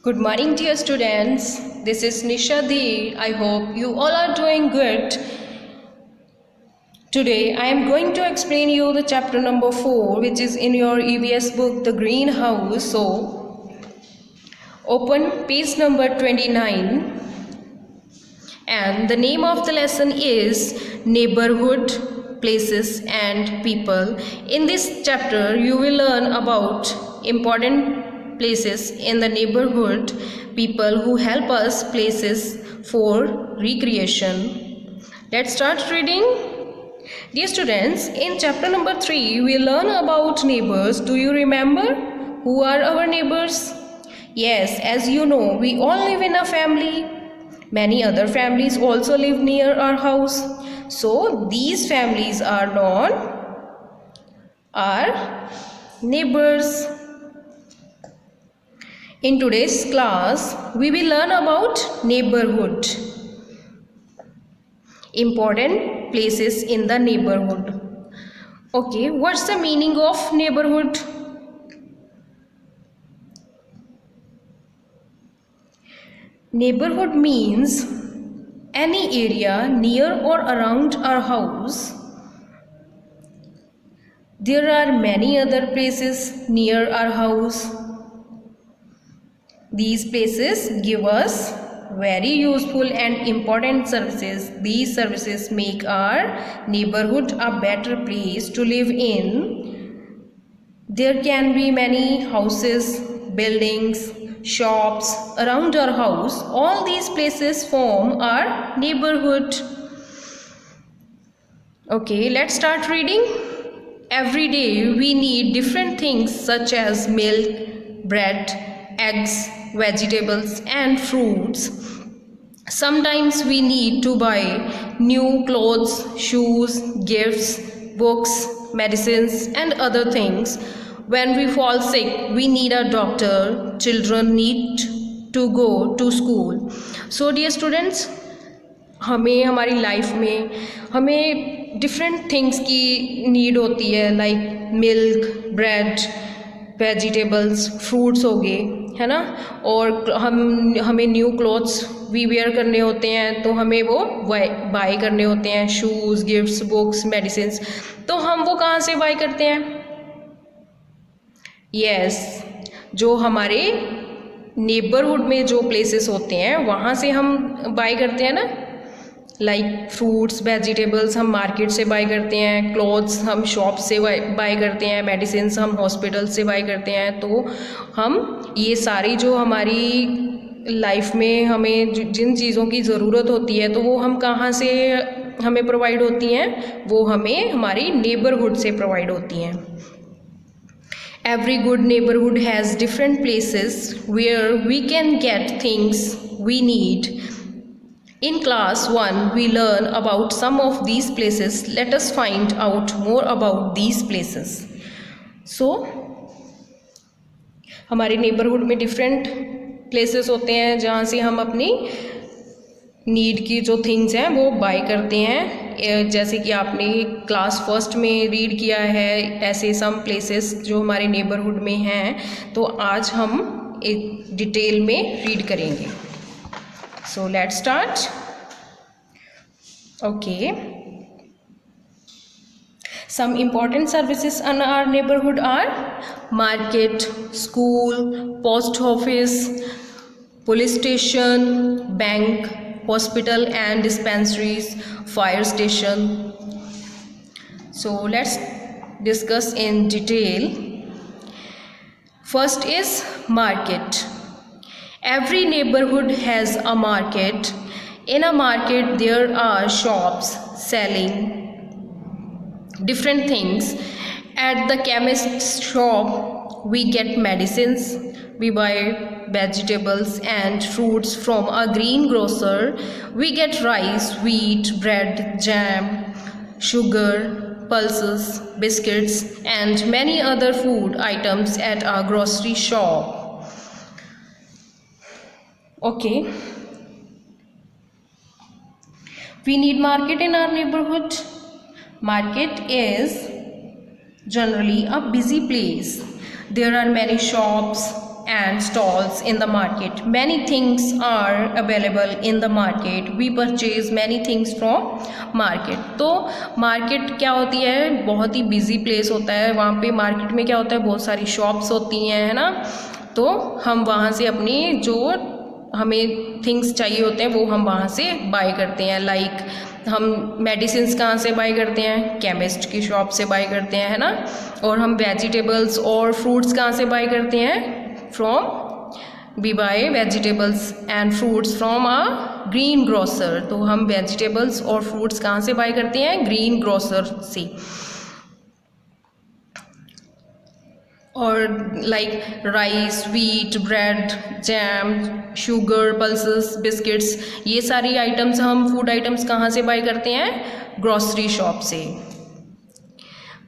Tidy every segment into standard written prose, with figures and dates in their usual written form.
Good morning, dear students. This is Nisha Dheer. I hope you all are doing good. Today, I am going to explain you the chapter number 4, which is in your EVS book, The Greenhouse. So, open page number 29. And the name of the lesson is Neighborhood, Places and People. In this chapter, you will learn about important places in the neighborhood, people who help us, places for recreation. Let's start reading. Dear students, in chapter number 3, we learn about neighbors. Do you remember who are our neighbors? Yes, as you know, we all live in a family. Many other families also live near our house. So these families are known our neighbors. In today's class, we will learn about neighborhood. Important places in the neighborhood. Okay, what's the meaning of neighborhood? Neighborhood means any area near or around our house. There are many other places near our house. These places give us very useful and important services. These services make our neighborhood a better place to live in. There can be many houses, buildings, shops around our house. All these places form our neighborhood. Okay, let's start reading. Every day we need different things such as milk, bread, eggs, vegetables and fruits. Sometimes we need to buy new clothes, shoes, gifts, books, medicines and other things. When we fall sick, we need a doctor. Children need to go to school. So dear students, हमें हमारी life में हमें different things की need होती है, like milk, bread, vegetables, fruits हो गए, है ना। और हमें न्यू क्लॉथ्स वी वेयर करने होते हैं, तो हमें वो बाय करने होते हैं, शूज़, गिफ्ट्स, बुक्स, मेडिसिन्स। तो हम वो कहाँ से बाय करते हैं? यस, जो हमारे नेबरहुड में जो प्लेसेस होते हैं वहाँ से हम बाय करते हैं ना। लाइक फ्रूट्स, वेजिटेबल्स हम मार्केट से बाय करते हैं, क्लॉथ्स हम शॉप से बाय करते हैं, मेडिसिन्स हम हॉस्पिटल से बाय करते हैं। तो हम ये सारी जो हमारी लाइफ में हमें जिन चीज़ों की ज़रूरत होती है, तो वो हम कहाँ से हमें प्रोवाइड होती हैं? वो हमें हमारी नेबरहुड से प्रोवाइड होती हैं। Every good neighborhood has different places where we can get things we need. In class 1, we learn about some of these places. Let us find out more about these places. So, हमारे neighbourhood में different places होते हैं जहाँ से हम अपनी need की जो थिंग्स हैं वो बाय करते हैं। जैसे कि आपने क्लास फर्स्ट में रीड किया है ऐसे सम प्लेसेस जो हमारे नेबरहुड में हैं, तो आज हम एक डिटेल में रीड करेंगे। So let's start. Okay, some important services in our neighborhood are market, school, post office, police station, bank, hospital and dispensaries, fire station. So let's discuss in detail. First is market. Every neighborhood has a market. In a market there are shops selling different things. At the chemist's shop we get medicines, we buy vegetables and fruits from a greengrocer, we get rice, wheat, bread, jam, sugar, pulses, biscuits and many other food items at a grocery shop. Okay, we need market in our neighborhood. Market is generally a busy place. There are many shops, and stalls in the market. Many things are available in the market. We purchase many things from market. तो market क्या होती है, बहुत ही busy place होता है. वहाँ पे market में क्या होता है, बहुत सारी शॉप्स होती हैं, है ना. तो हम वहाँ से अपनी जो हमें थिंग्स चाहिए होते हैं वो हम वहाँ से बाय करते हैं. लाइक हम मेडिसिन्स कहाँ से बाय करते हैं, केमिस्ट की शॉप से बाय करते हैं, है ना. और हम वेजिटेबल्स और फ्रूट्स कहाँ से बाय करते हैं, we buy vegetables and fruits from a green grocer. तो हम वेजिटेबल्स और फ्रूट्स कहाँ से बाय करते हैं, ग्रीन ग्रोसर से. और like rice, wheat, bread, jam, sugar, pulses, biscuits, ये सारी आइटम्स हम फूड आइटम्स कहाँ से बाय करते हैं, ग्रॉसरी शॉप से.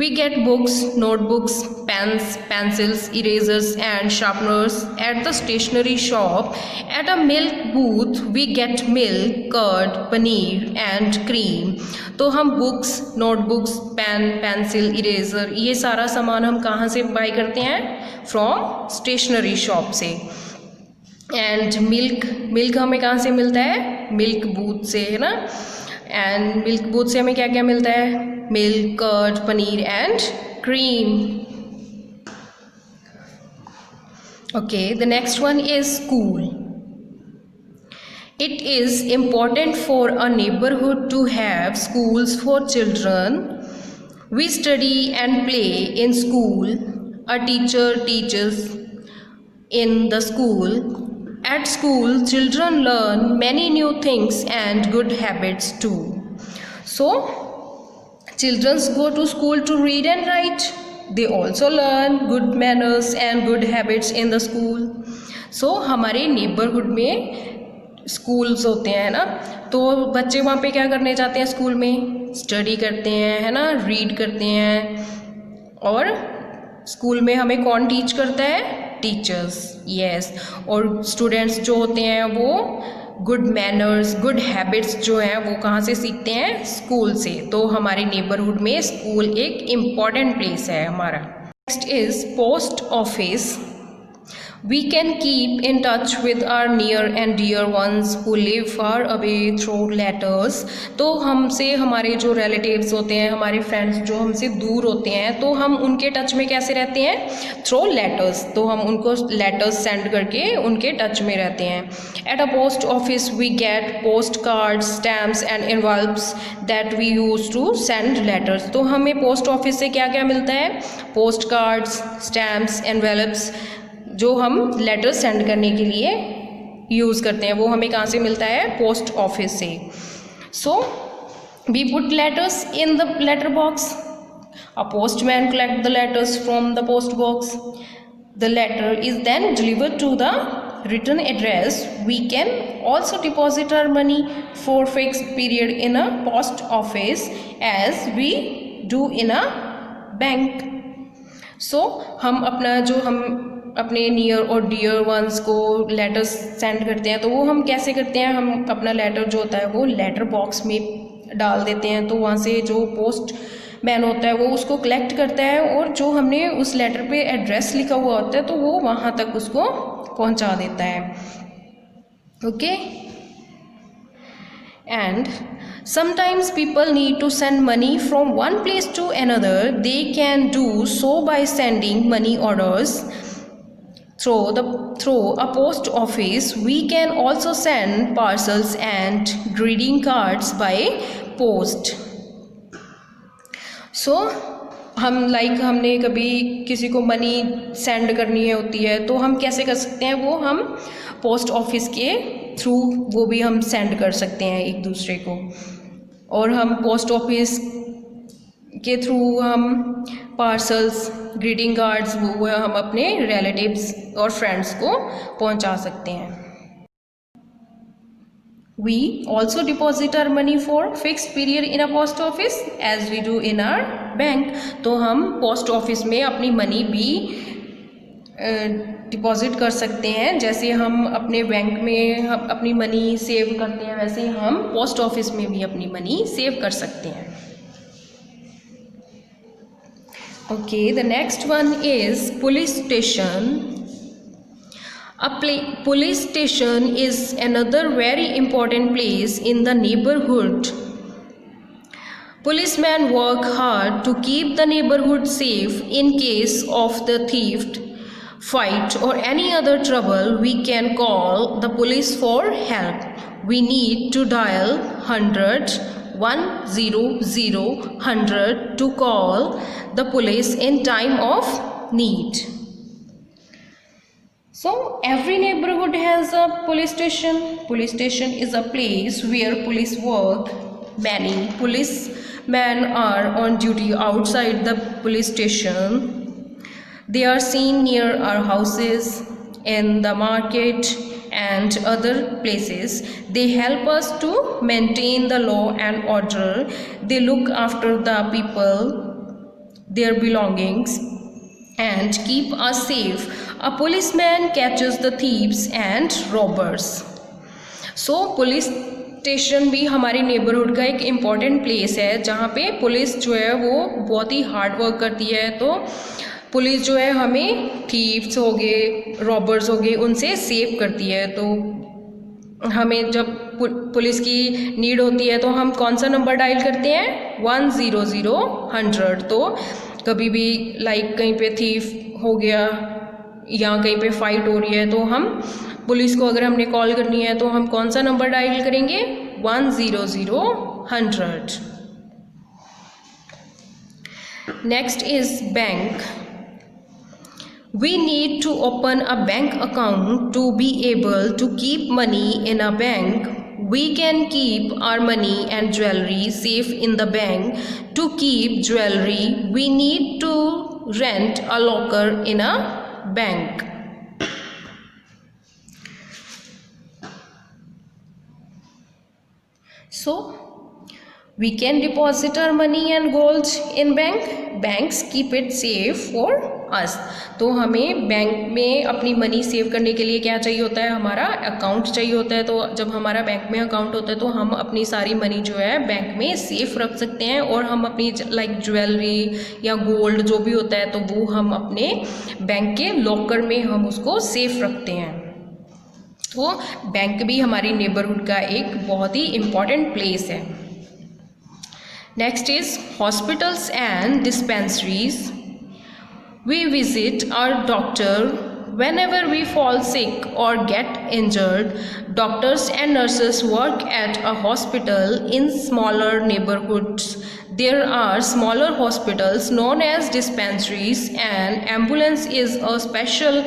We get books, notebooks, pens, pencils, erasers and sharpeners at the stationery shop. At a milk booth, we get milk, curd, paneer and cream. तो हम books, notebooks, pen, pencil, eraser, ये सारा सामान हम कहाँ से buy करते हैं, फ्रॉम स्टेशनरी शॉप से. एंड मिल्क हमें कहाँ से मिलता है, मिल्क बूथ से, है ना. एंड मिल्क बूथ से हमें क्या क्या मिलता है, milk, curd, paneer and cream. Okay, the next one is school. It is important for a neighborhood to have schools for children. We study and play in school. A teacher teaches in the school. At school, children learn many new things and good habits too. So, children go to school to read and write. They also learn good manners and good habits in the school. So, हमारे neighborhood में schools होते हैं, है ना. तो बच्चे वहाँ पे क्या करने जाते हैं, स्कूल में स्टडी करते हैं, है ना, रीड करते हैं. और स्कूल में हमें कौन टीच करता है, टीचर्स. यस. और स्टूडेंट्स जो होते हैं वो गुड मैनर्स, गुड हैबिट्स जो हैं वो कहाँ से सीखते हैं, स्कूल से. तो हमारे नेबरहुड में स्कूल एक इम्पॉर्टेंट प्लेस है हमारा. Next is post office. We can keep in touch with our near and dear ones who live far away through letters. तो हमसे हमारे जो रिलेटिव्स होते हैं, हमारे फ्रेंड्स जो हमसे दूर होते हैं, तो हम उनके टच में कैसे रहते हैं, थ्रू लेटर्स. तो हम उनको लेटर्स सेंड करके उनके टच में रहते हैं. At a post office we get post cards, stamps and envelopes that we use to send letters. तो हमें पोस्ट ऑफिस से क्या क्या मिलता है, पोस्ट कार्ड्स, स्टैम्प्स, एनवल्प्स, जो हम लेटर सेंड करने के लिए यूज़ करते हैं, वो हमें कहाँ से मिलता है, पोस्ट ऑफिस से. So we put letters in the letter box. A postman collect the letters from the post box. The letter is then delivered to the return address. We can also deposit our money for fixed period in a post office as we do in a bank. So हम अपने near और dear ones को letters send करते हैं. तो वो हम कैसे करते हैं, हम अपना लेटर जो होता है वो लेटर बॉक्स में डाल देते हैं. तो वहाँ से जो पोस्ट मैन होता है वो उसको कलेक्ट करता है, और जो हमने उस लेटर पे एड्रेस लिखा हुआ होता है तो वो वहाँ तक उसको पहुँचा देता है. Okay. And sometimes people need to send money from one place to another. They can do so by sending money orders through a post office. We can also send parcels and greeting cards by post. So हमने कभी किसी को money send करनी होती है तो हम कैसे कर सकते हैं, वो हम पोस्ट ऑफिस के थ्रू वो भी हम सेंड कर सकते हैं एक दूसरे को. और हम पोस्ट ऑफिस के थ्रू हम पार्सल्स, ग्रीटिंग कार्ड्स वो हम अपने रिलेटिव्स और फ्रेंड्स को पहुंचा सकते हैं. We also deposit our money for fixed period in a post office as we do in our bank. तो हम पोस्ट ऑफिस में अपनी मनी भी डिपॉजिट कर सकते हैं. जैसे हम अपने बैंक में हम अपनी मनी सेव करते हैं, वैसे हम पोस्ट ऑफिस में भी अपनी मनी सेव कर सकते हैं. Okay, the next one is police station. Police station is another very important place in the neighborhood. Policemen work hard to keep the neighborhood safe. In case of the theft, fight or any other trouble, we can call the police for help. We need to dial 100 to call the police in time of need. So every neighborhood has a police station. Police station is a place where police work. Many policemen are on duty outside the police station. They are seen near our houses, in the market and other places. They help us to maintain the law and order. They look after the people, their belongings, and keep us safe. A policeman catches the thieves and robbers. So police station भी हमारे neighbourhood का एक important place है जहाँ पे police जो है वो बहुत ही हार्ड वर्क करती है. तो पुलिस जो है हमें थीव्स हो गए, रॉबर्स हो गए, उनसे सेव करती है. तो हमें जब पुलिस की नीड होती है तो हम कौन सा नंबर डायल करते हैं? 100. तो कभी भी लाइक कहीं पे थीफ हो गया या कहीं पे फाइट हो रही है तो हम पुलिस को अगर हमने कॉल करनी है तो हम कौन सा नंबर डायल करेंगे? 100. Next is bank. We need to open a bank account to be able to keep money in a bank. We can keep our money and jewelry safe in the bank. To keep jewelry, we need to rent a locker in a bank. So, we can deposit our money and gold in bank. Banks keep it safe for us. तो हमें bank में अपनी money save करने के लिए क्या चाहिए होता है? हमारा अकाउंट चाहिए होता है. तो जब हमारा बैंक में अकाउंट होता है तो हम अपनी सारी मनी जो है बैंक में सेफ रख सकते हैं और हम अपनी लाइक ज्वेलरी या गोल्ड जो भी होता है तो वो हम अपने बैंक के लॉकर में हम उसको सेफ रखते हैं. तो बैंक भी हमारी नेबरहुड का एक बहुत ही इम्पॉर्टेंट प्लेस है. Next is hospitals and dispensaries. We visit our doctor whenever we fall sick or get injured. Doctors and nurses work at a hospital in smaller neighborhoods. There are smaller hospitals known as dispensaries. An ambulance is a special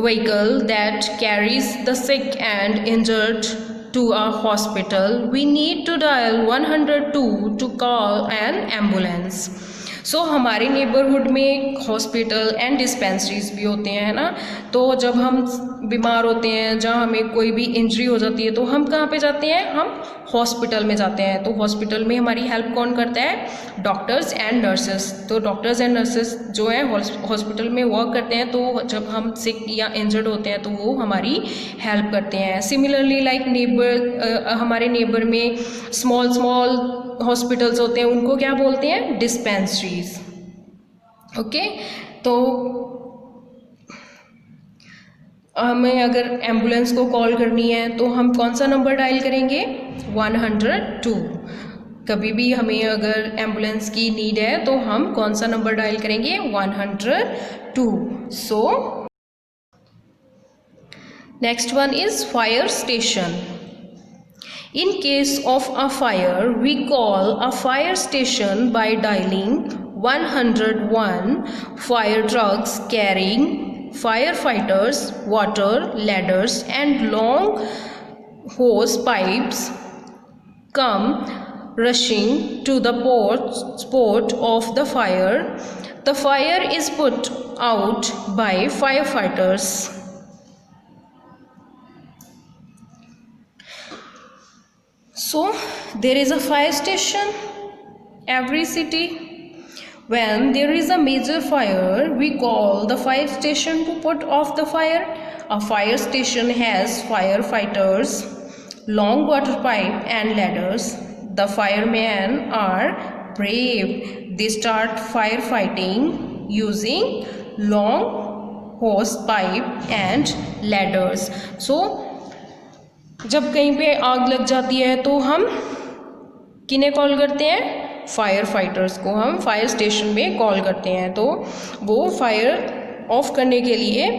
vehicle that carries the sick and injured to a hospital. We need to dial 102 to call an ambulance. सो हमारे neighbourhood में hospital and dispensaries भी होते हैं ना. तो जब हम बीमार होते हैं, जहाँ हमें कोई भी इंजरी हो जाती है तो हम कहाँ पे जाते हैं? हम हॉस्पिटल में जाते हैं. तो हॉस्पिटल में हमारी हेल्प कौन करता है? Doctors and nurses. तो डॉक्टर्स एंड नर्सेस जो है हॉस्पिटल में वर्क करते हैं. तो जब हम सिक या इंजर्ड होते हैं तो वो हमारी हेल्प करते हैं. सिमिलरली लाइक हमारे नेबर में स्मॉल हॉस्पिटल्स होते हैं, उनको क्या बोलते हैं? डिस्पेंसरीज. ओके. तो हमें अगर एम्बुलेंस को कॉल करनी है तो हम कौन सा नंबर डायल करेंगे? 102. कभी भी हमें अगर एम्बुलेंस की नीड है तो हम कौन सा नंबर डायल करेंगे? 102. So next one is fire station. In case of a fire, we call a fire station by dialing 101. Fire trucks carrying firefighters, water ladders and long hose pipes come rushing to the spot of the fire. The fire is put out by firefighters. So there is a fire station every city. When there is a major fire, we call the fire station to put off the fire. A fire station has firefighters, long water pipe and ladders. The firemen are brave. They start firefighting using long hose pipe and ladders. So जब कहीं पे आग लग जाती है तो हम किन्हें कॉल करते हैं, फायर फाइटर्स को हम फायर स्टेशन में कॉल करते हैं. तो वो फायर ऑफ करने के लिए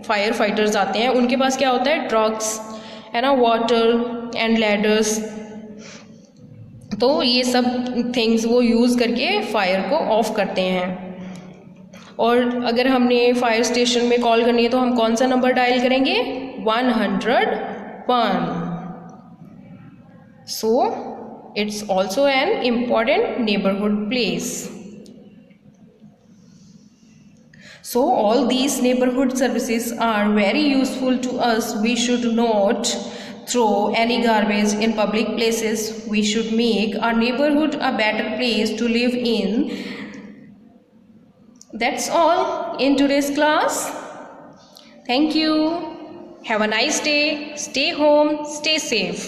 फायर फाइटर्स आते हैं. उनके पास क्या होता है, ट्रक्स है ना, वाटर एंड लैडर्स. तो ये सब थिंग्स वो यूज़ करके फायर को ऑफ करते हैं. और अगर हमने फायर स्टेशन में कॉल करनी है तो हम कौन सा नंबर डायल करेंगे, 101. So it's also an important neighbourhood place. So all these neighborhood services are very useful to us. We should not throw any garbage in public places. We should make our neighborhood a better place to live in. That's all in today's class. Thank you. Have a nice day. Stay home. Stay safe.